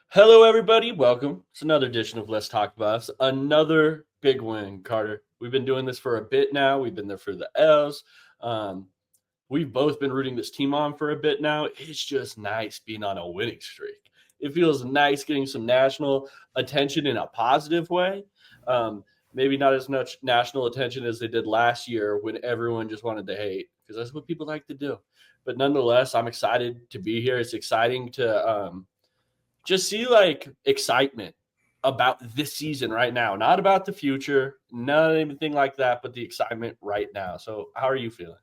Hello, everybody. Welcome. It's another edition of Let's Talk Buffs. Another big win, Carter. We've been doing this for a bit now. We've been there for the L's. Um, we've both been rooting this team on for a bit now. It's just nice being on a winning streak. It feels nice getting some national attention in a positive way. Um, Maybe not as much national attention as they did last year when everyone just wanted to hate, because that's what people like to do. But nonetheless, I'm excited to be here. It's exciting to just see like excitement about this season right now, not about the future, not anything like that, but the excitement right now. So, how are you feeling?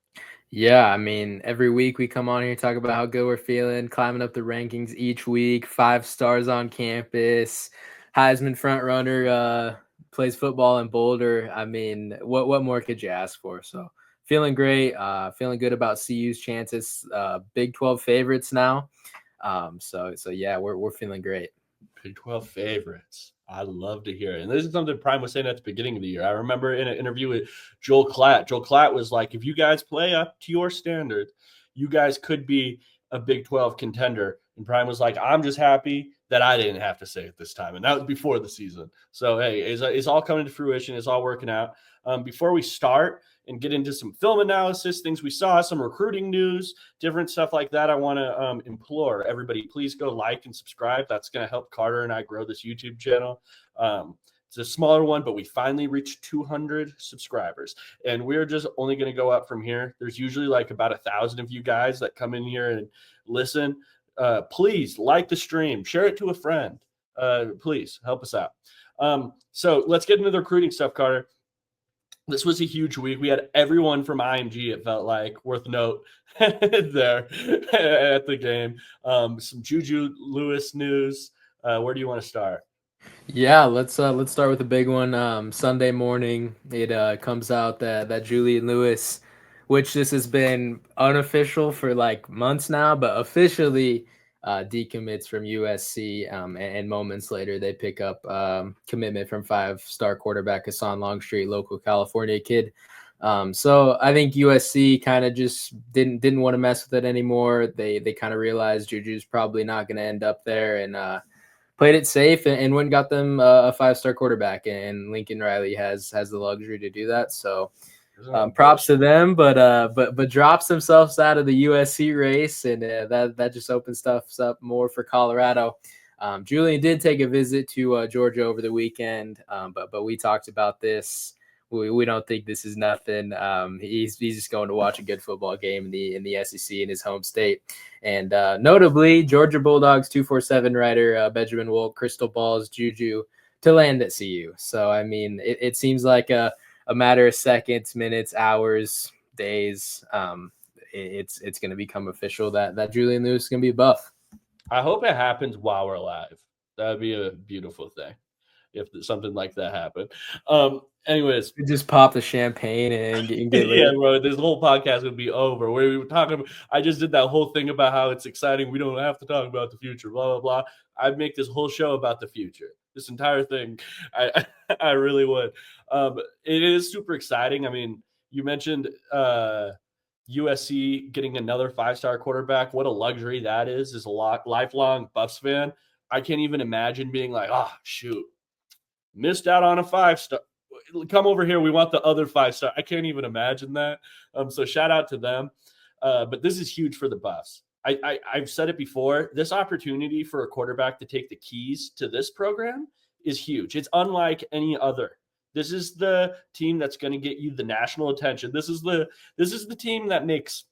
Yeah, I mean, every week we come on here talk about how good we're feeling, climbing up the rankings each week, 5 stars on campus, Heisman front runner, plays football in Boulder. I mean, what more could you ask for? So feeling great, feeling good about CU's chances, Big 12 favorites now. So yeah, we're feeling great. Big 12 favorites. I love to hear it. And this is something Prime was saying at the beginning of the year. I remember in an interview with Joel Klatt. Joel Klatt was like, if you guys play up to your standard, you guys could be a Big 12 contender. And Prime was like, I'm just happy that I didn't have to say it this time. And that was before the season. So, hey, it's all coming to fruition. It's all working out. Before we start and get into some film analysis, things we saw, some recruiting news, different stuff like that, I want to implore everybody, please go like and subscribe. That's going to help Carter and I grow this YouTube channel. It's a smaller one, but we finally reached 200 subscribers, and we're just only going to go up from here. There's usually like about 1,000 of you guys that come in here and listen. Please like the stream, share it to a friend. Please help us out. So let's get into the recruiting stuff, Carter. This was a huge week. We had everyone from IMG, it felt like, worth note there at the game. Some Juju Lewis news. Where do you want to start? Yeah, let's start with a big one. Sunday morning, it comes out that Julian Lewis, which this has been unofficial for like months now, but officially decommits from USC. And moments later, they pick up commitment from 5-star quarterback Hassan Longstreet, local California kid. So I think USC kind of just didn't want to mess with it anymore. They kind of realized Juju's probably not going to end up there, and played it safe and went and got them a 5-star quarterback. And Lincoln Riley has the luxury to do that. So props to them, but drops themselves out of the USC race, and that just opens stuff up more for Colorado. Julian did take a visit to Georgia over the weekend, but we talked about this. We don't think this is nothing. He's just going to watch a good football game in the SEC in his home state. And notably, Georgia Bulldogs 247 writer Benjamin Wolk crystal balls Juju to land at CU. So I mean, it seems like a matter of seconds, minutes, hours, days. It's going to become official that Julian Lewis is going to be a Buff. I hope it happens while we're live. That would be a beautiful thing if something like that happened. Anyways, Just pop the champagne and get yeah, lit. bro, this whole podcast would be over. Where we were talking about, I just did that whole thing about how it's exciting. We don't have to talk about the future, blah, blah, blah. I'd make this whole show about the future. This entire thing. I really would. It is super exciting. I mean, you mentioned USC getting another 5-star quarterback. What a luxury that is. As a lifelong Buffs fan, I can't even imagine being like, oh, shoot, missed out on a 5-star. Come over here. We want the other 5-star. I can't even imagine that. So shout out to them. But this is huge for the Buffs. I've said it before. This opportunity for a quarterback to take the keys to this program is huge. It's unlike any other. This is the team that's going to get you the national attention. This is the team that makes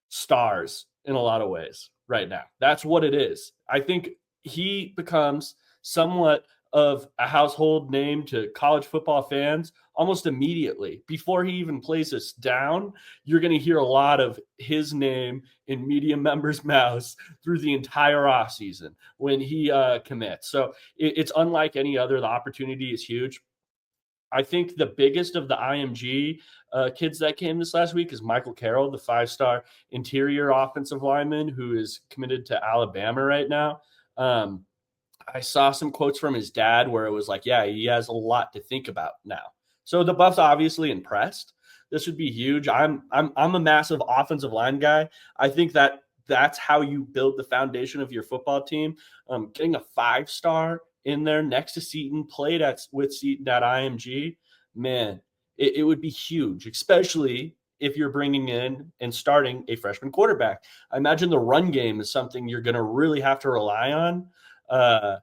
stars in a lot of ways right now. That's what it is. I think he becomes somewhat of a household name to college football fans almost immediately. Before he even plays us down, you're going to hear a lot of his name in media members' mouths through the entire offseason when he commits. So it's unlike any other. The opportunity is huge. I think the biggest of the IMG kids that came this last week is Michael Carroll, the 5-star interior offensive lineman who is committed to Alabama right now. I saw some quotes from his dad where it was like, yeah, he has a lot to think about now. So the Buffs obviously impressed. This would be huge. I'm a massive offensive line guy. I think that that's how you build the foundation of your football team. Getting a 5-star in there next to Seton, played with Seton at IMG, man, it would be huge, especially if you're bringing in and starting a freshman quarterback. I imagine the run game is something you're going to really have to rely on.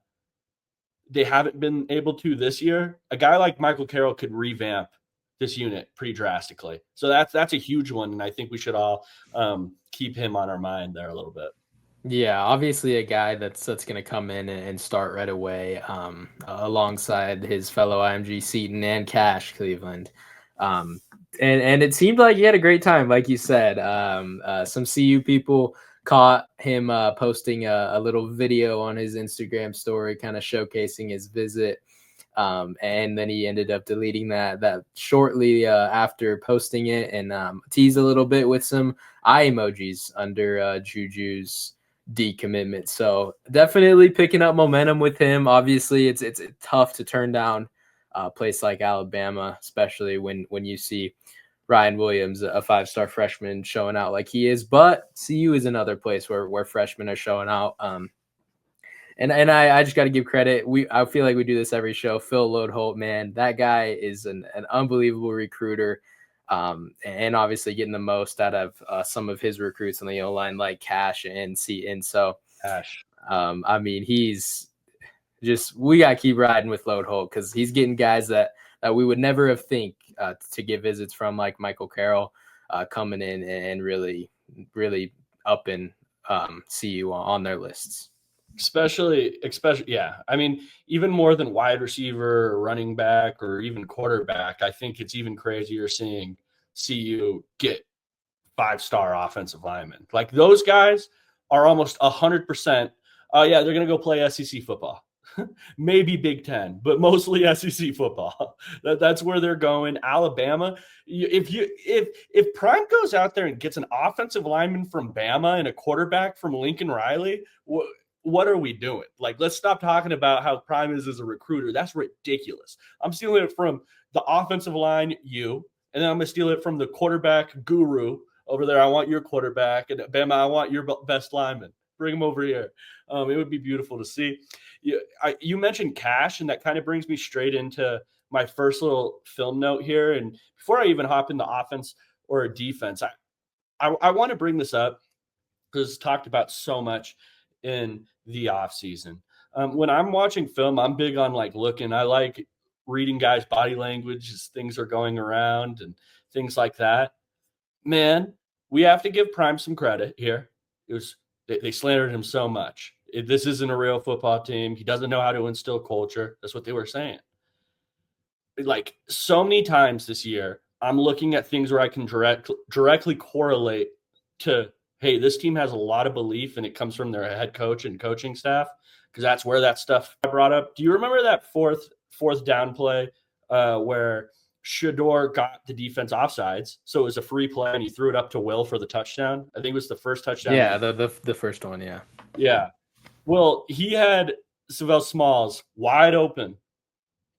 They haven't been able to this year. A guy like Michael Carroll could revamp this unit pretty drastically. So that's a huge one, and I think we should all keep him on our mind there a little bit. Yeah, obviously a guy that's going to come in and start right away, alongside his fellow IMG Seton and Cash Cleveland. And it seemed like he had a great time, like you said. Some CU people caught him posting a little video on his Instagram story, kind of showcasing his visit. And then he ended up deleting that shortly after posting it, and teased a little bit with some eye emojis under Juju's decommitment. So definitely picking up momentum with him. Obviously, it's tough to turn down a place like Alabama, especially when you see Ryan Williams, a 5-star freshman, showing out like he is. But CU is another place where freshmen are showing out. And I just got to give credit. I feel like we do this every show. Phil Lodeholt, man, that guy is an unbelievable recruiter. And obviously getting the most out of some of his recruits on the O-line, like Cash and Seton. So, Cash. I mean, he's just, we got to keep riding with Lodeholt, because he's getting guys that we would never have think to get visits from, like Michael Carroll, coming in and really upping CU on their lists. Especially, yeah. I mean, even more than wide receiver or running back or even quarterback, I think it's even crazier seeing CU get 5-star offensive linemen. Like, those guys are almost 100%. Oh, yeah, they're going to go play SEC football. Maybe Big Ten, but mostly SEC football. That's where they're going. Alabama. If Prime goes out there and gets an offensive lineman from Bama and a quarterback from Lincoln Riley, what are we doing? Like, let's stop talking about how Prime is as a recruiter. That's ridiculous. I'm stealing it from the offensive line, and then I'm going to steal it from the quarterback guru over there. I want your quarterback, and Bama, I want your best lineman. Bring him over here. It would be beautiful to see. You mentioned Cash, and that kind of brings me straight into my first little film note here. And before I even hop into offense or defense, I want to bring this up because it's talked about so much in the off season. When I'm watching film, I'm big on like looking. I like reading guys' body language as things are going around and things like that. Man, we have to give Prime some credit here. They slandered him so much. This isn't a real football team. He doesn't know how to instill culture. That's what they were saying. Like, so many times this year, I'm looking at things where I can directly correlate to, hey, this team has a lot of belief, and it comes from their head coach and coaching staff, because that's where that stuff I brought up. Do you remember that fourth down play where Shador got the defense offsides? So it was a free play, and he threw it up to Will for the touchdown. I think it was the first touchdown. Yeah, the first one, yeah. Yeah. Well, he had Savell Smalls wide open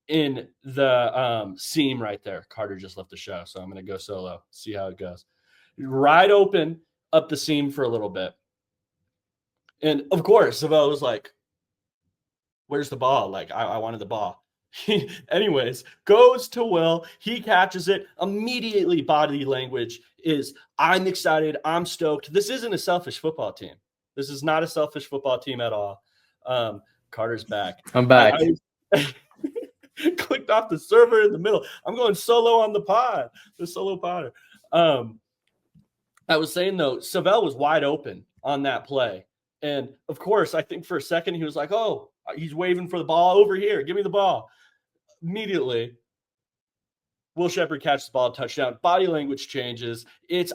in the seam right there. Carter just left the show, so I'm going to go solo, see how it goes. Wide open up the seam for a little bit. And, of course, Savell was like, where's the ball? Like, I wanted the ball. Anyways, goes to Will. He catches it. Immediately, body language is, I'm excited. I'm stoked. This isn't a selfish football team. This is not a selfish football team at all. Carter's back. I'm back. I clicked off the server in the middle. I'm going solo on the pod. The solo podder. I was saying, though, Savell was wide open on that play. And, of course, I think for a second he was like, oh, he's waving for the ball over here. Give me the ball. Immediately, Will Shepherd catches the ball, touchdown. Body language changes.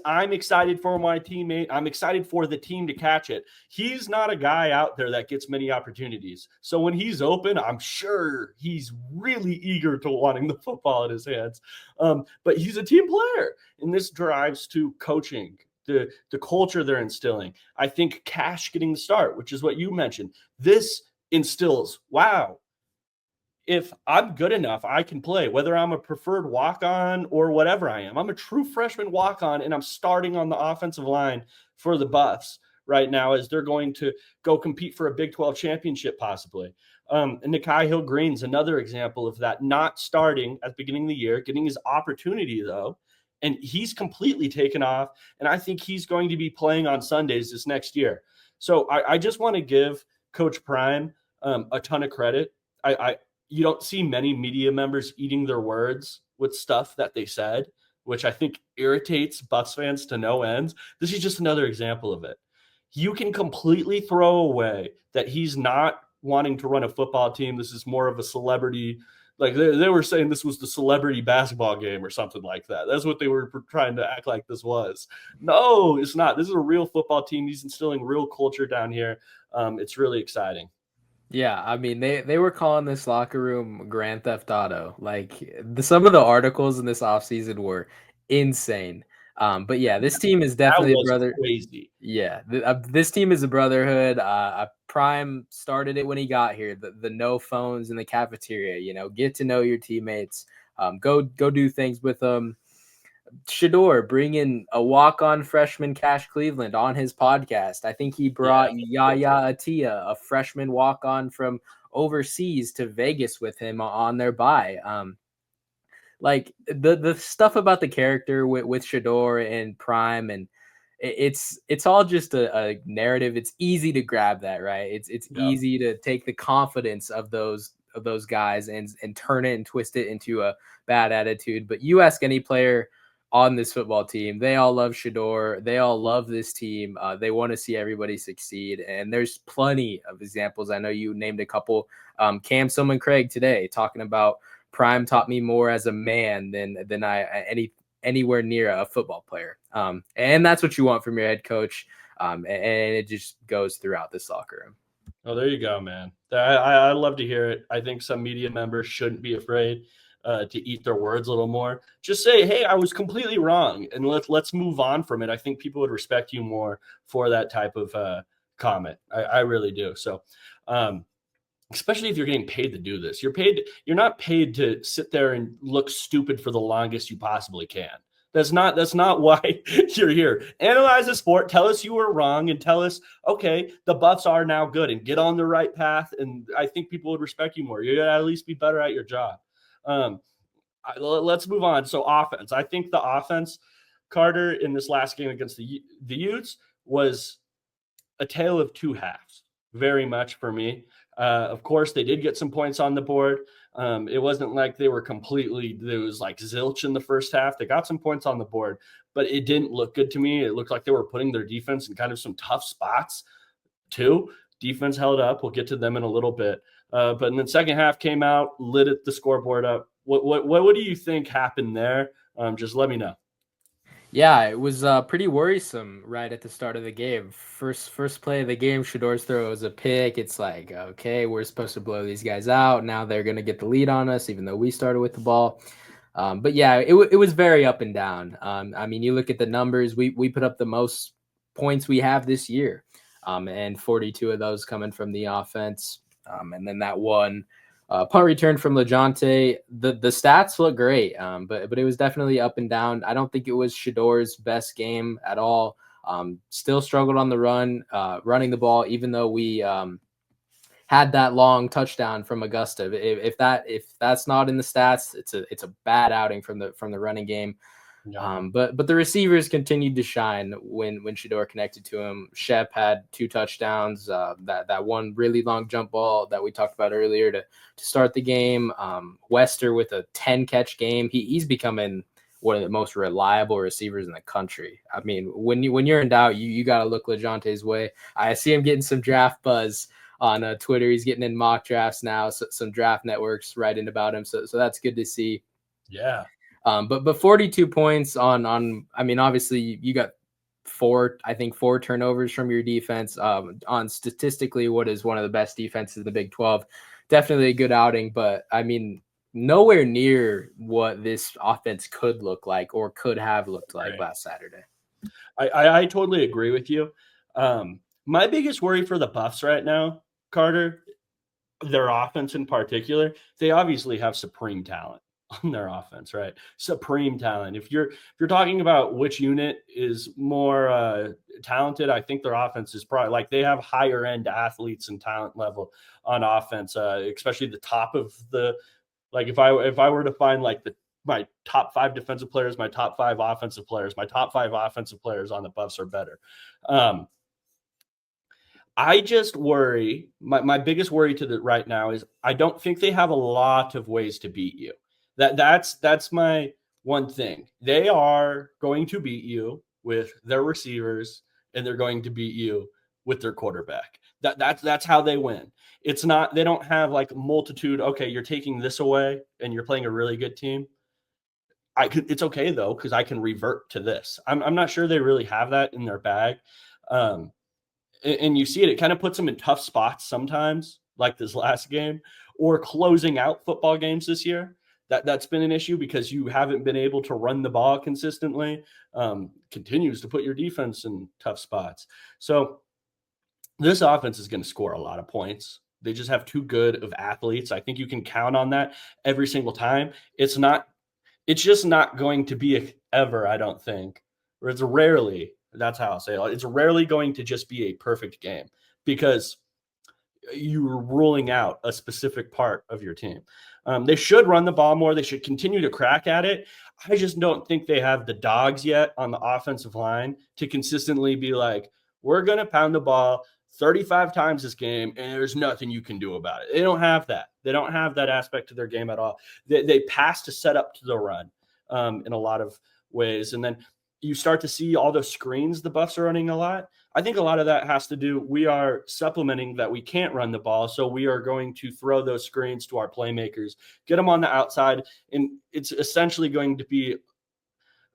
I'm excited for my teammate. I'm excited for the team to catch it. He's not a guy out there that gets many opportunities. So when he's open, I'm sure he's really eager to wanting the football in his hands. But he's a team player, and this drives to coaching, the culture they're instilling. I think Cash getting the start, which is what you mentioned, this instills, wow, if I'm good enough, I can play, whether I'm a preferred walk-on or whatever I am. I'm a true freshman walk-on, and I'm starting on the offensive line for the Buffs, right now as they're going to go compete for a Big 12 championship possibly. And Nikai Hill-Green's another example of that, not starting at the beginning of the year, getting his opportunity though, and he's completely taken off. And I think he's going to be playing on Sundays this next year. So I just want to give Coach Prime a ton of credit. You don't see many media members eating their words with stuff that they said, which I think irritates Bucs fans to no end. This is just another example of it. You can completely throw away that he's not wanting to run a football team. This is more of a celebrity. Like they were saying this was the celebrity basketball game or something like that. That's what they were trying to act like this was. No, it's not. This is a real football team. He's instilling real culture down here. It's really exciting. Yeah, I mean they were calling this locker room Grand Theft Auto. Like some of the articles in this offseason were insane. But yeah, this team is That definitely a was brother. crazy. Yeah, this team is a brotherhood. Prime started it when he got here. The no phones in the cafeteria. Get to know your teammates. Go do things with them. Shador bringing a walk-on freshman Cash Cleveland on his podcast. I think he brought Yaya Atia, a freshman walk-on from overseas, to Vegas with him on their bye. Like the stuff about the character with Shador and Prime, and it's all just a narrative. It's easy to grab that, right? It's easy to take the confidence of those guys and turn it and twist it into a bad attitude. But you ask any player on this football team, they all love Shador. They all love this team. They want to see everybody succeed. And there's plenty of examples. I know you named a couple. Cam Sillman Craig today talking about Prime taught me more as a man than anywhere near a football player. And that's what you want from your head coach. And it just goes throughout this locker room. Oh, there you go, man. I love to hear it. I think some media members shouldn't be afraid to eat their words a little more. Just say, hey, I was completely wrong, and let's move on from it. I think people would respect you more for that type of comment. I really do. So especially if you're getting paid to do this. You're not paid to sit there and look stupid for the longest you possibly can. That's not why you're here. Analyze the sport, tell us you were wrong, and tell us, okay, the Buffs are now good, and get on the right path. And I think people would respect you more. You gotta at least be better at your job. Let's move on. So offense. I think the offense, Carter, in this last game against the Utes was a tale of two halves, very much for me. Of course, they did get some points on the board. It wasn't like they were there was like zilch in the first half. They got some points on the board, but it didn't look good to me. It looked like they were putting their defense in kind of some tough spots too. Defense held up. We'll get to them in a little bit. But then the second half came out, lit the scoreboard up. What do you think happened there? Just let me know. Yeah, it was pretty worrisome right at the start of the game. First play of the game, Shador's throw was a pick. It's like, okay, we're supposed to blow these guys out. Now they're going to get the lead on us, even though we started with the ball. But yeah, it was very up and down. I mean, you look at the numbers. We put up the most points we have this year, and 42 of those coming from the offense. And then that one punt return from LeJohntay. The stats look great, but it was definitely up and down. I don't think it was Shador's best game at all. Still struggled on the run, running the ball, even though we had that long touchdown from Augusta. If that's not in the stats, it's a bad outing from the running game. But the receivers continued to shine when Shador connected to him. Shep had 2 touchdowns. That one really long jump ball that we talked about earlier to start the game. Wester with a 10-catch game. He's becoming one of the most reliable receivers in the country. I mean, when you're in doubt, you got to look LeJohntay's way. I see him getting some draft buzz on Twitter. He's getting in mock drafts now. So some draft networks writing about him. So that's good to see. Yeah. But 42 points on I mean, obviously you got 4 turnovers from your defense on statistically what is one of the best defenses in the Big 12. Definitely a good outing, but I mean, nowhere near what this offense could look like or could have looked like last Saturday. I totally agree with you. My biggest worry for the Buffs right now, Carter, their offense in particular, they obviously have supreme talent. on their offense, right? Supreme talent. If you're talking about which unit is more talented, I think their offense is probably like they have higher end athletes and talent level on offense, especially the top of the like if I were to find like my top 5 defensive players, my top 5 offensive players, my top 5 offensive players on the Buffs are better. I just worry. My biggest worry to the right now is I don't think they have a lot of ways to beat you. That's my one thing. They are going to beat you with their receivers, and they're going to beat you with their quarterback. That's how they win. It's not they don't have like multitude. Okay, you're taking this away, and you're playing a really good team. It's okay though because I can revert to this. I'm not sure they really have that in their bag. Um, and you see it, it kind of puts them in tough spots sometimes, like this last game, or closing out football games this year. That's been an issue because you haven't been able to run the ball consistently. Continues to put your defense in tough spots. So this offense is going to score a lot of points. They just have too good of athletes. I think you can count on that every single time. It's just not going to be ever, I don't think, or it's rarely, that's how I'll say it. It's rarely going to just be a perfect game because you're ruling out a specific part of your team. They should run the ball more. They should continue to crack at it. I just don't think they have the dogs yet on the offensive line to consistently be like, we're going to pound the ball 35 times this game, and there's nothing you can do about it. They don't have that. They don't have that aspect of their game at all. They pass to set up to the run in a lot of ways. And then you start to see all those screens the Buffs are running a lot. I think a lot of that has to do, we are supplementing that we can't run the ball. So we are going to throw those screens to our playmakers, get them on the outside. And it's essentially going to be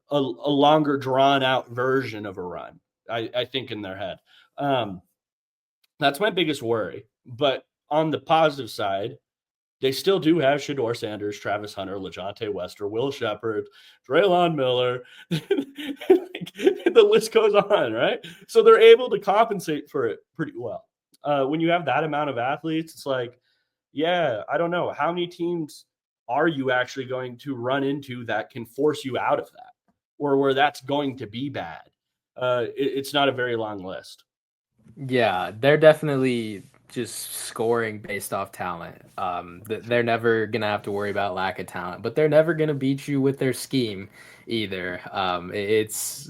a longer drawn out version of a run, I think in their head. That's my biggest worry. But on the positive side, they still do have Shedeur Sanders, Travis Hunter, LaJohntay Wester, Will Shepard, Draylon Miller. The list goes on, right? So they're able to compensate for it pretty well. When you have that amount of athletes, it's like, yeah, I don't know. How many teams are you actually going to run into that can force you out of that or where that's going to be bad? It's not a very long list. Yeah, they're definitely just scoring based off talent. They're never gonna have to worry about lack of talent, but they're never gonna beat you with their scheme either. It's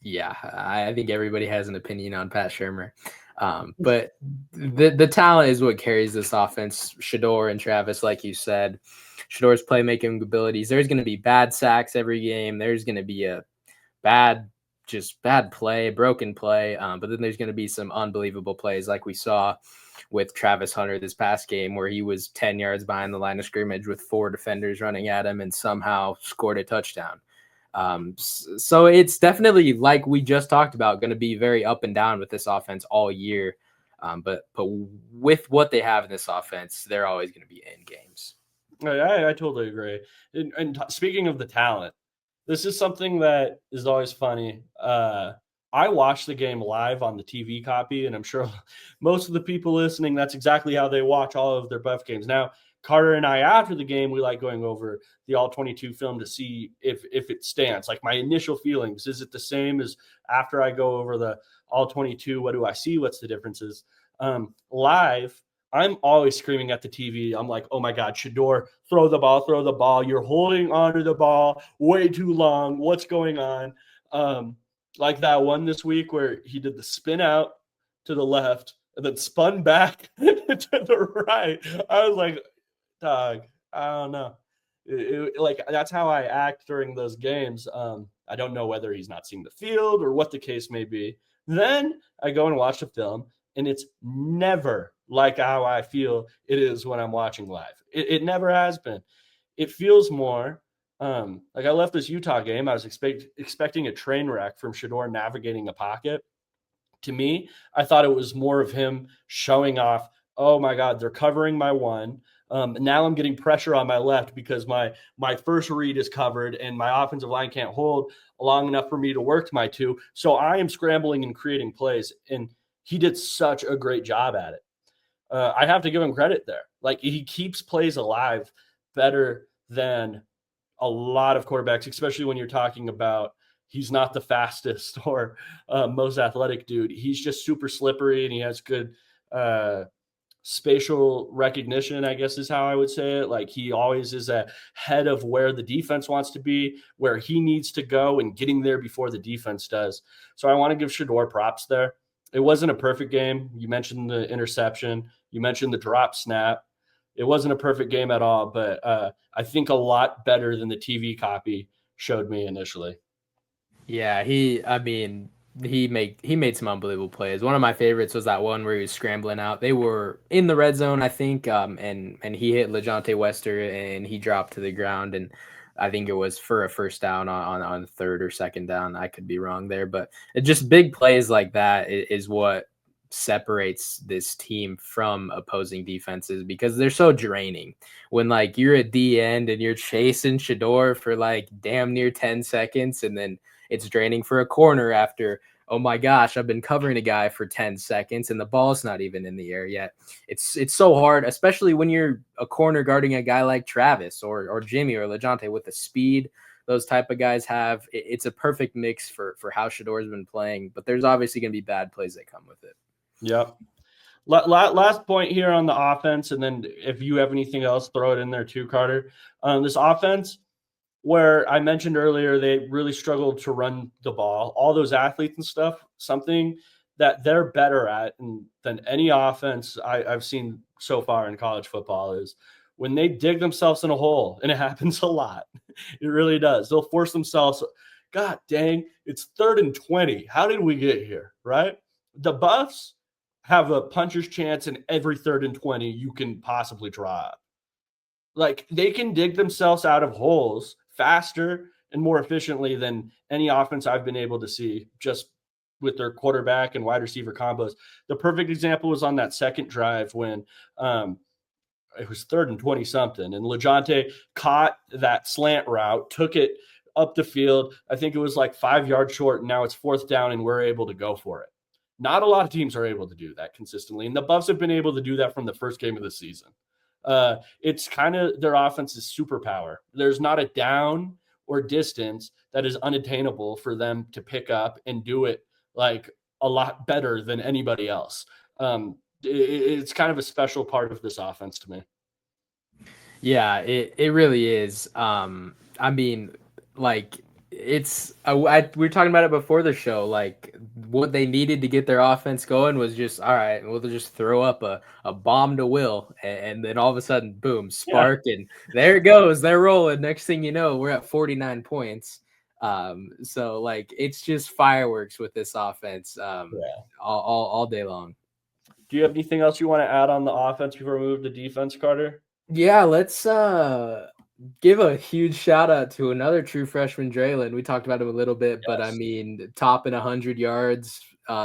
yeah. I think everybody has an opinion on Pat Shermer, but the talent is what carries this offense. Shedeur and Travis, like you said, Shador's playmaking abilities. There's gonna be bad sacks every game. There's gonna be a bad play, broken play. But then there's going to be some unbelievable plays like we saw with Travis Hunter this past game where he was 10 yards behind the line of scrimmage with 4 defenders running at him and somehow scored a touchdown. So it's definitely, like we just talked about, going to be very up and down with this offense all year. But with what they have in this offense, they're always going to be in games. I totally agree. And speaking of the talent, this is something that is always funny. I watched the game live on the TV copy, and I'm sure most of the people listening, that's exactly how they watch all of their Buff games. Now, Carter and I, after the game, we like going over the All-22 film to see if it stands. Like my initial feelings, is it the same as after I go over the All-22? What do I see? What's the differences? Live, I'm always screaming at the TV. I'm like, oh my God, Shedeur, throw the ball. You're holding onto the ball way too long. What's going on? Like that one this week where he did the spin out to the left and then spun back to the right. I was like, dog, I don't know. Like that's how I act during those games. I don't know whether he's not seeing the field or what the case may be. Then I go and watch the film, and it's never like how I feel it is when I'm watching live. It never has been. It feels more like I left this Utah game. I was expecting a train wreck from Shedeur navigating a pocket. To me, I thought it was more of him showing off, oh my God, they're covering my one. Now I'm getting pressure on my left because my first read is covered and my offensive line can't hold long enough for me to work to my 2. So I am scrambling and creating plays, and he did such a great job at it. I have to give him credit there. Like he keeps plays alive better than a lot of quarterbacks, especially when you're talking about he's not the fastest or most athletic dude. He's just super slippery and he has good uh, spatial recognition, I guess is how I would say it. Like he always is ahead of where the defense wants to be, where he needs to go, and getting there before the defense does. So I want to give Shador props there. It wasn't a perfect game. You mentioned the interception, you mentioned the drop snap. It wasn't a perfect game at all, but I think a lot better than the TV copy showed me initially. Yeah, he made some unbelievable plays. One of my favorites was that one where he was scrambling out. They were in the red zone, I think, and he hit LeJounte Wester and he dropped to the ground, and I think it was for a first down on third or second down. I could be wrong there, but it just big plays like that is what separates this team from opposing defenses because they're so draining. When like you're a D end and you're chasing Shador for like damn near 10 seconds, and then it's draining for a corner after, oh my gosh, I've been covering a guy for 10 seconds and the ball's not even in the air yet. It's so hard, especially when you're a corner guarding a guy like Travis or Jimmy or LeJounte with the speed those type of guys have. It's a perfect mix for how Shador's been playing, but there's obviously going to be bad plays that come with it. Yep. Last point here on the offense, and then if you have anything else, throw it in there too, Carter. This offense, where I mentioned earlier, they really struggled to run the ball. All those athletes and stuff, something that they're better at than any offense I've seen so far in college football is when they dig themselves in a hole, and it happens a lot. It really does. They'll force themselves. God dang, it's 3rd and 20. How did we get here? Right? The Buffs have a puncher's chance in every 3rd and 20 you can possibly draw up. Like they can dig themselves out of holes faster and more efficiently than any offense I've been able to see just with their quarterback and wide receiver combos. The perfect example was on that second drive when it was 3rd and 20 something, and LeJounte caught that slant route, took it up the field. I think it was like 5 yards short, and now it's 4th down, and we're able to go for it. Not a lot of teams are able to do that consistently, and the Buffs have been able to do that from the first game of the season. It's kind of their offense's superpower. There's not a down or distance that is unattainable for them to pick up and do it like a lot better than anybody else. It's kind of a special part of this offense to me. Yeah, it really is. I mean, like we were talking about it before the show. Like what they needed to get their offense going was just all right. We'll just throw up a bomb to Will, and then all of a sudden, boom, Yeah, spark, and there it goes. They're rolling. Next thing you know, we're at 49 points. So like it's just fireworks with this offense. yeah. All day long. Do you have anything else you want to add on the offense before we move to defense, Carter? Yeah, let's give a huge shout out to another true freshman, Draylon. We talked about him a little bit, but I Yes. mean, topping 100 yards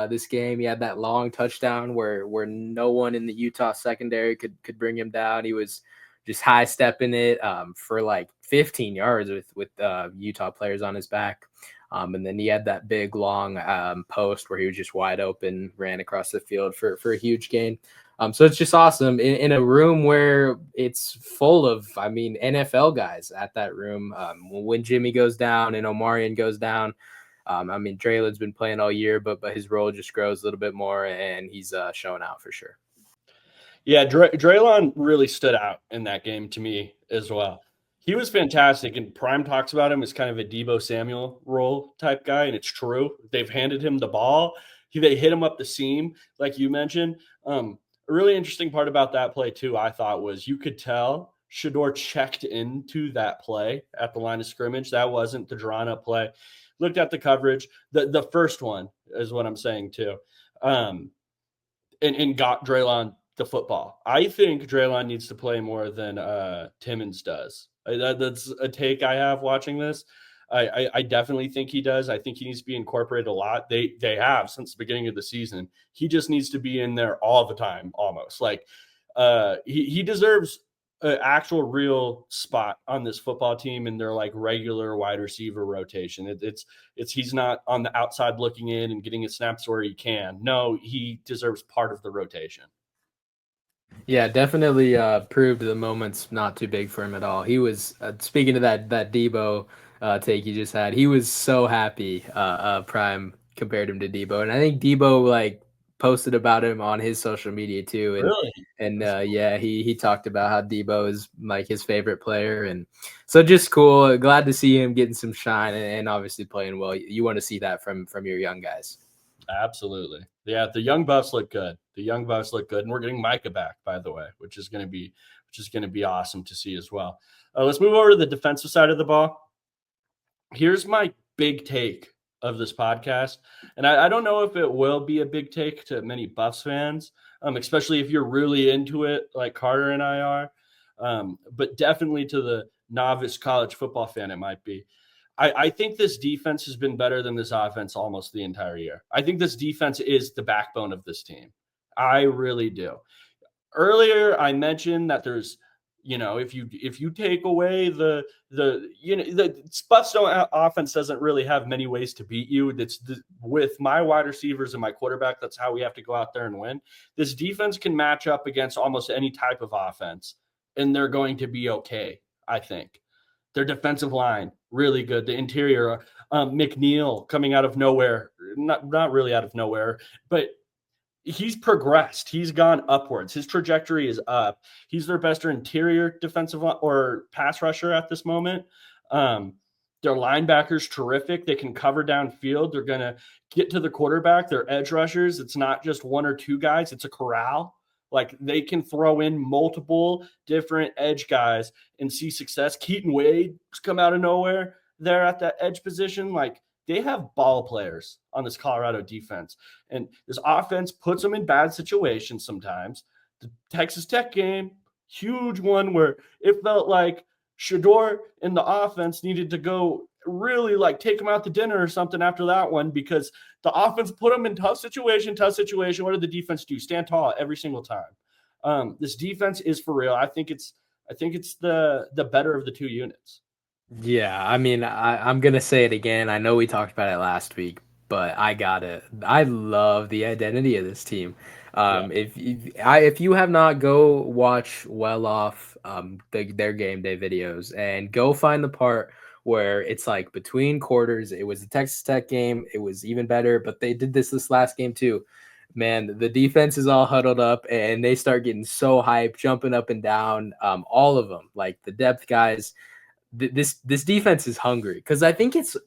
this game. He had that long touchdown where no one in the Utah secondary could bring him down. He was just high stepping it for like 15 yards with Utah players on his back. And then he had that big long post where he was just wide open, ran across the field for a huge gain. So it's just awesome in a room where it's full of, I mean, NFL guys at that room. When Jimmy goes down and Omarion goes down, I mean, Draylon's been playing all year, but his role just grows a little bit more, and he's showing out for sure. Yeah, Draylon really stood out in that game to me as well. He was fantastic, and Prime talks about him as kind of a Debo Samuel role type guy, and it's true. They've handed him the ball. They hit him up the seam, like you mentioned. A really interesting part about that play, too, I thought was you could tell Shador checked into that play at the line of scrimmage. That wasn't the drawn up play. Looked at the coverage. The first one is what I'm saying, too. And got Draylon the football. I think Draylon needs to play more than Timmons does. That's a take I have watching this. I definitely think he does. I think he needs to be incorporated a lot. They have since the beginning of the season. He just needs to be in there all the time, almost. Like he deserves an actual real spot on this football team in their like regular wide receiver rotation. It's he's not on the outside looking in and getting his snaps where he can. No, he deserves part of the rotation. Yeah, definitely proved the moment's not too big for him at all. He was speaking of that Debo take you just had. He was so happy. Prime compared him to Debo, and I think Debo like posted about him on his social media too. Really? And That's cool. yeah, he talked about how Debo is like his favorite player, and so just cool. Glad to see him getting some shine and obviously playing well. You want to see that from your young guys. Absolutely. Yeah, the young buffs look good. The young buffs look good, and we're getting Micah back, by the way, which is going to be awesome to see as well. Let's move over to the defensive side of the ball. Here's my big take of this podcast, and I don't know if it will be a big take to many Buffs fans, especially if you're really into it, like Carter and I are. But definitely to the novice college football fan, it might be. I think this defense has been better than this offense almost the entire year. I think this defense is the backbone of this team. I really do. Earlier, I mentioned that there's, if you take away the Buffs don't offense doesn't really have many ways to beat you. With my wide receivers and my quarterback. That's how we have to go out there and win. This defense can match up against almost any type of offense, and they're going to be okay. I think. Their defensive line, really good. The interior, McNeil coming out of nowhere, not really out of nowhere, but he's progressed. He's gone upwards. His trajectory is up. He's their best interior defensive or pass rusher at this moment. Um, their linebackers terrific. They can cover downfield. They're going to get to the quarterback. Their edge rushers, it's not just one or two guys, it's a corral. Like they can throw in multiple different edge guys and see success. Keaton Wade's come out of nowhere there at that edge position. Like they have ball players on this Colorado defense. And this offense puts them in bad situations sometimes. The Texas Tech game, huge one where it felt like Shador and the offense needed to go really like take them out to dinner or something after that one because the offense put them in tough situation. What did the defense do? Stand tall every single time. This defense is for real. I think it's the better of the two units. Yeah, I mean, I'm gonna say it again. I know we talked about it last week, but I got it. I love the identity of this team. Yeah. If you have not, go watch Well Off their game day videos and go find the part where it's like between quarters. It was the Texas Tech game. It was even better, but they did this last game too. Man, the defense is all huddled up and they start getting so hyped, jumping up and down. All of them, like the depth guys this defense is hungry because I think it's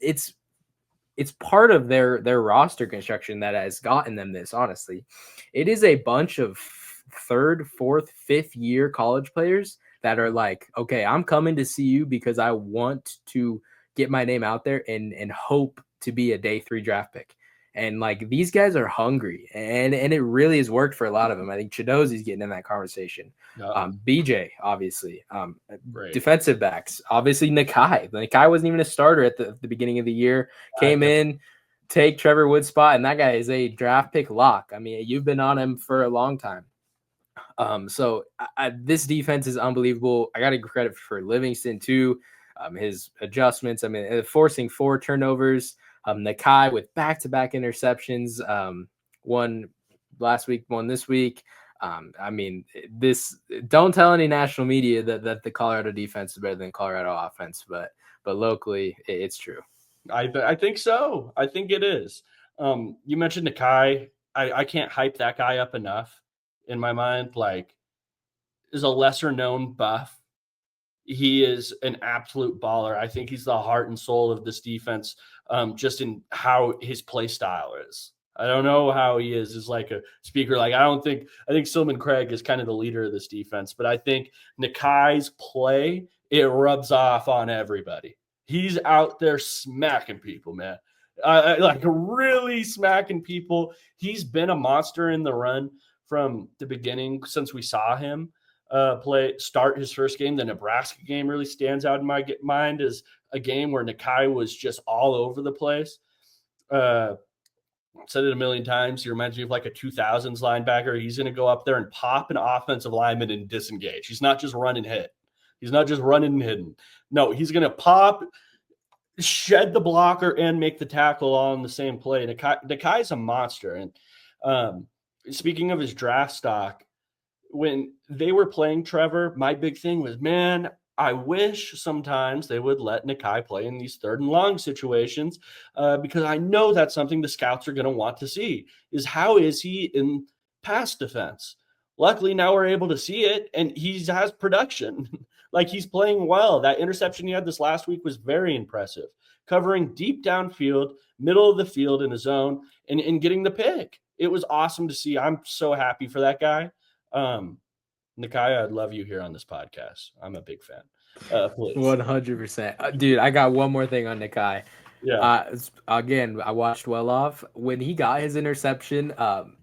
part of their roster construction that has gotten them this. Honestly, it is a bunch of third, fourth, fifth year college players that are like, okay, I'm coming to see you because I want to get my name out there and hope to be a day 3 draft pick. And like these guys are hungry, and it really has worked for a lot of them. I think Chidozi's getting in that conversation. Yeah. BJ, obviously, Great. defensive backs, obviously Nakai. Nakai wasn't even a starter at the beginning of the year. Came in, take Trevor Wood's spot, and that guy is a draft pick lock. I mean, you've been on him for a long time. So this defense is unbelievable. I got to give credit for Livingston too. His adjustments. I mean, forcing 4 turnovers. Nakai with back-to-back interceptions. One last week, one this week. I mean, this. Don't tell any national media that the Colorado defense is better than Colorado offense, but locally, it's true. I think so. I think it is. You mentioned Nakai. I can't hype that guy up enough in my mind. Like, is a lesser known buff. He is an absolute baller. I think he's the heart and soul of this defense, just in how his play style is. I don't know how he is like a speaker. Like I think Silman Craig is kind of the leader of this defense, but I think Nakai's play, it rubs off on everybody. He's out there smacking people, man. Like really smacking people. He's been a monster in the run from the beginning since we saw him start his first game. The Nebraska game really stands out in my mind as a game where Nakai was just all over the place. Said it a million times. He reminds me of like a 2000s linebacker. He's going to go up there and pop an offensive lineman and disengage. He's not just run and hit. He's not just running and hitting. No, he's going to pop, shed the blocker, and make the tackle all in the same play. Nakai's a monster. And speaking of his draft stock, when they were playing Trevor, my big thing was, man, I wish sometimes they would let Nakai play in these 3rd and long situations because I know that's something the scouts are going to want to see is how is he in pass defense? Luckily, now we're able to see it, and he has production. Like he's playing well. That interception he had this last week was very impressive, covering deep downfield, middle of the field in a zone, and getting the pick. It was awesome to see. I'm so happy for that guy. Nakai, I'd love you here on this podcast. I'm a big fan. Please. 100%. Dude, I got one more thing on Nakai. Yeah. Again, I watched well off when he got his interception.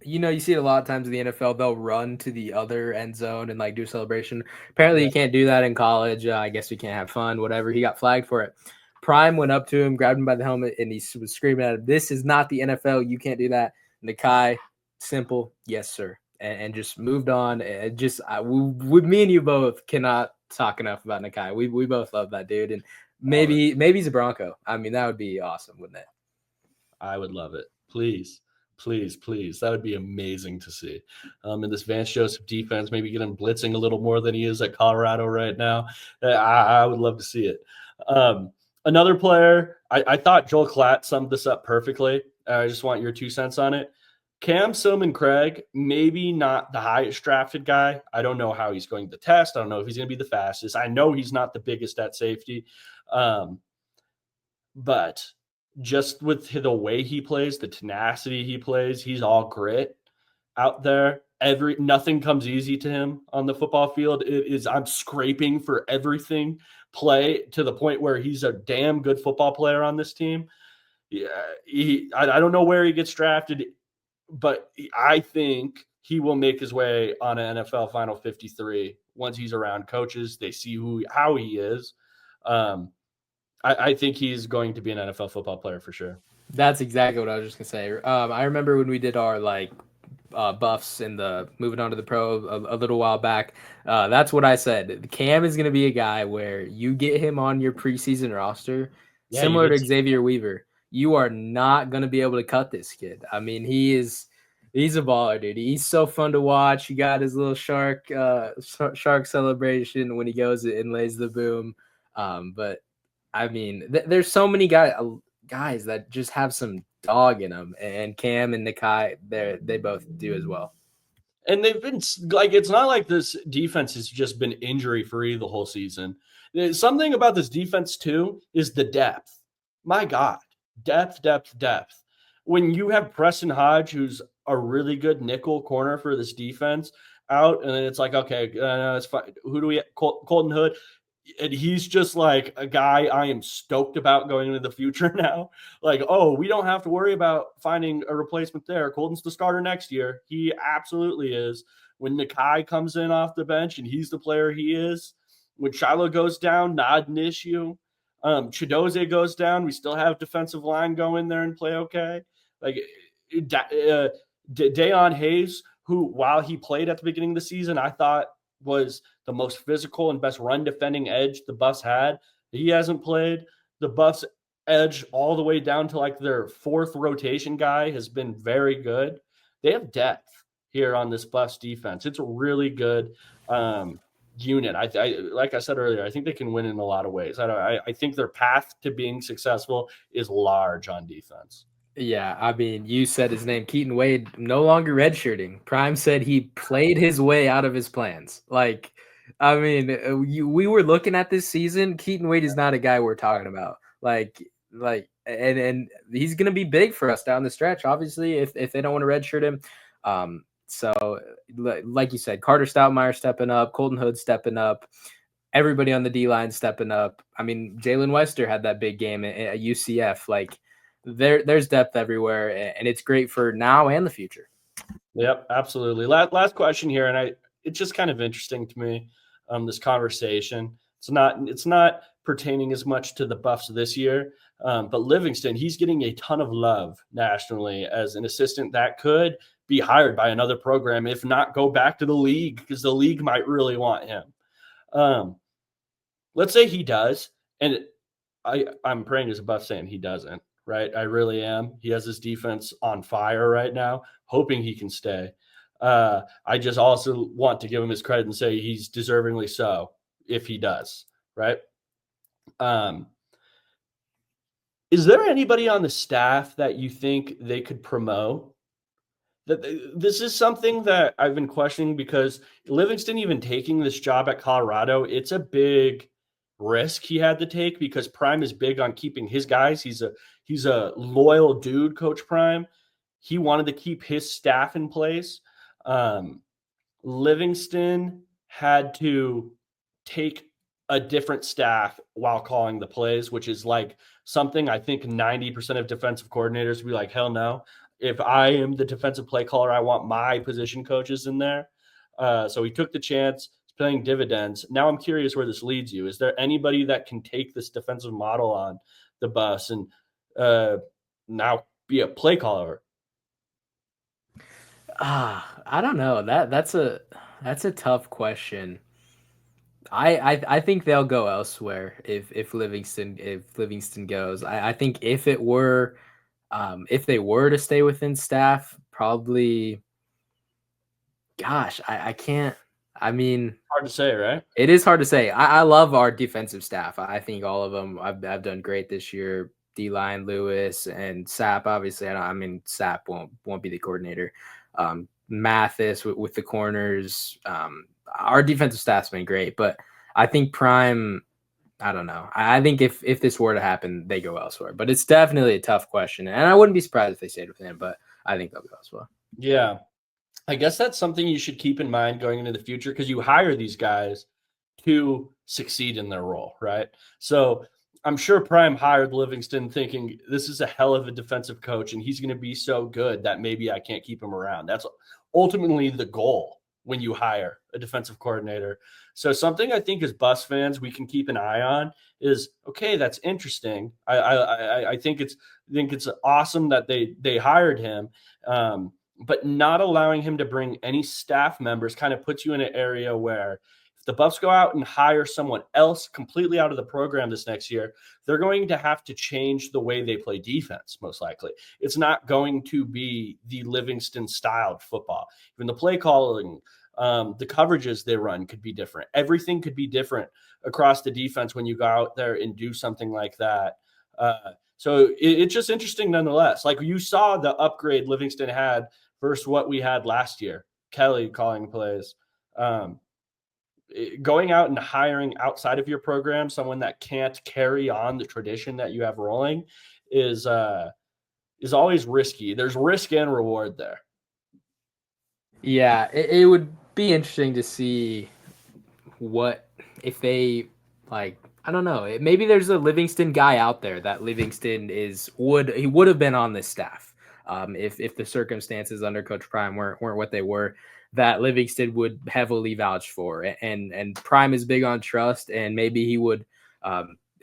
You see it a lot of times in the NFL. They'll run to the other end zone and like do a celebration. Apparently, Yeah. you can't do that in college. I guess we can't have fun. Whatever. He got flagged for it. Prime went up to him, grabbed him by the helmet, and he was screaming at him, "This is not the NFL. You can't do that." Nakai, simple, yes sir, and just moved on. And just with me and you both cannot talk enough about Nakai. We both love that dude, and maybe he's a Bronco. I mean, that would be awesome, wouldn't it? I would love it. Please, please, please. That would be amazing to see. In this Vance Joseph defense, maybe get him blitzing a little more than he is at Colorado right now. I would love to see it. Another player, I thought Joel Klatt summed this up perfectly. I just want your 2 cents on it. Cam Silman-Craig, maybe not the highest drafted guy. I don't know how he's going to test. I don't know if he's going to be the fastest. I know he's not the biggest at safety. But just with the way he plays, the tenacity he plays, he's all grit out there. Nothing comes easy to him on the football field. It is I'm scraping for everything play to the point where he's a damn good football player on this team. Yeah, I don't know where he gets drafted, but I think he will make his way on an NFL Final 53 once he's around coaches. They see how he is. I think he's going to be an NFL football player for sure. That's exactly what I was just gonna say. I remember when we did our buffs in the moving on to the pro a little while back. That's what I said. Cam is gonna be a guy where you get him on your preseason roster, Yeah, similar to Xavier Weaver. You are not gonna be able to cut this kid. I mean, he's a baller, dude. He's so fun to watch. He got his little shark celebration when he goes and lays the boom. But I mean, there's so many guys that just have some dog in them, and Cam and Nakai, they both do as well. And they've been like, it's not like this defense has just been injury free the whole season. There's something about this defense too is the depth. My God, depth. When you have Preston Hodge, who's a really good nickel corner for this defense, out, and then it's like, okay, it's fine. Who do we? Colton Hood. And he's just like a guy I am stoked about going into the future now. Like, oh, we don't have to worry about finding a replacement there. Colton's the starter next year. He absolutely is. When Nakai comes in off the bench and he's the player he is, when Shiloh goes down, not an issue. Chidoze goes down, we still have defensive line go in there and play okay. Like Dayon Hayes, who while he played at the beginning of the season, I thought was the most physical and best run defending edge the Buffs had. He hasn't played. The Buffs edge all the way down to like their 4th rotation guy has been very good. They have depth here on this Buffs defense. It's a really good unit. I like I said earlier, I think they can win in a lot of ways. I think their path to being successful is large on defense. Yeah, I mean, you said his name, Keaton Wade, no longer redshirting. Prime said he played his way out of his plans. Like, I mean, we were looking at this season. Keaton Wade is not a guy we're talking about. And he's gonna be big for us down the stretch. Obviously, if they don't want to redshirt him. So like you said, Carter Stoutmeyer stepping up, Colton Hood stepping up. Everybody on the D line stepping up. I mean, Jalen Wester had that big game at UCF. Like, there's depth everywhere, and it's great for now and the future. Yep, absolutely. Last question here, and it's just kind of interesting to me, this conversation. It's not pertaining as much to the Buffs this year, but Livingston, he's getting a ton of love nationally as an assistant that could be hired by another program, if not go back to the league, because the league might really want him. Let's say he does, and I'm praying as a Buff saying he doesn't. Right, I really am. He has his defense on fire right now, hoping he can stay. I just also want to give him his credit and say he's deservingly so if he does, right? Is there anybody on the staff that you think they could promote? This is something that I've been questioning because Livingston even taking this job at Colorado, it's a big risk he had to take because Prime is big on keeping his guys. He's a loyal dude, Coach Prime. He wanted to keep his staff in place. Um, Livingston had to take a different staff while calling the plays, which is like something I think 90% of defensive coordinators would be like, hell no. If I am the defensive play caller, I want my position coaches in there. So he took the chance. It's paying dividends. Now I'm curious where this leads you. Is there anybody that can take this defensive model on the bus and now be a play caller? I don't know. That's a tough question. I think they'll go elsewhere if Livingston goes. I think if they were to stay within staff, probably. Gosh, I can't. I mean, Hard to say, right? it is hard to say. I love our defensive staff. I think all of them I've done great this year. D-line, Lewis, and Sapp. Obviously, I mean Sapp won't be the coordinator. Mathis with the corners. Our defensive staff's been great, but I think Prime. I don't know. I think if this were to happen, they go elsewhere. But it's definitely a tough question, and I wouldn't be surprised if they stayed with him. But I think they'll go elsewhere. Yeah. I guess that's something you should keep in mind going into the future because you hire these guys to succeed in their role, right? So I'm sure Prime hired Livingston thinking this is a hell of a defensive coach and he's going to be so good that maybe I can't keep him around. That's ultimately the goal when you hire a defensive coordinator. So something I think as Buss fans we can keep an eye on is okay. That's interesting. I think it's awesome that they hired him. But not allowing him to bring any staff members kind of puts you in an area where if the Buffs go out and hire someone else completely out of the program this next year, they're going to have to change the way they play defense, most likely. It's not going to be the Livingston styled football. Even the play calling, the coverages they run could be different. Everything could be different across the defense when you go out there and do something like that. So it's just interesting nonetheless. Like you saw the upgrade Livingston had versus what we had last year. Kelly calling plays. Going out and hiring outside of your program someone that can't carry on the tradition that you have rolling is always risky. There's risk and reward there. Yeah, it would be interesting to see what if they like. I don't know. Maybe there's a Livingston guy out there that Livingston would have been on this staff. If the circumstances under Coach Prime weren't what they were, that Livingston would heavily vouch for. And Prime is big on trust, and maybe he would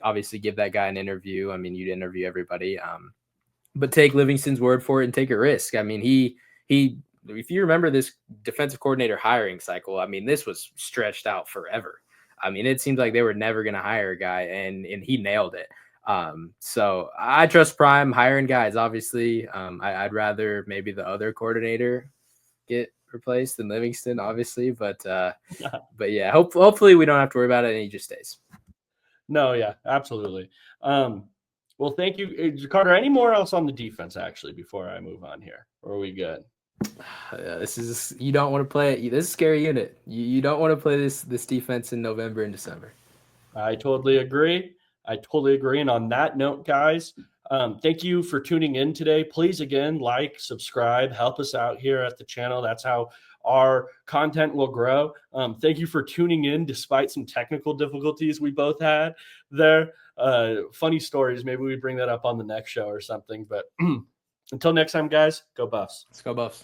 obviously give that guy an interview. I mean, you'd interview everybody, but take Livingston's word for it and take a risk. I mean, he if you remember this defensive coordinator hiring cycle, I mean, this was stretched out forever. I mean, it seemed like they were never going to hire a guy, and he nailed it. So I trust Prime hiring guys. Obviously, I'd rather maybe the other coordinator get replaced than Livingston, obviously. But yeah, hopefully we don't have to worry about it, and he just stays. No, yeah, absolutely. Well, thank you, Carter. Any more else on the defense actually before I move on here, or are we good? This is you don't want to play it. This is a scary unit. You don't want to play this defense in November and December. I totally agree. And on that note, guys, thank you for tuning in today. Please, again, like, subscribe, help us out here at the channel. That's how our content will grow. Thank you for tuning in despite some technical difficulties we both had there. Funny stories. Maybe we bring that up on the next show or something. But until next time, guys, go Buffs. Let's go Buffs.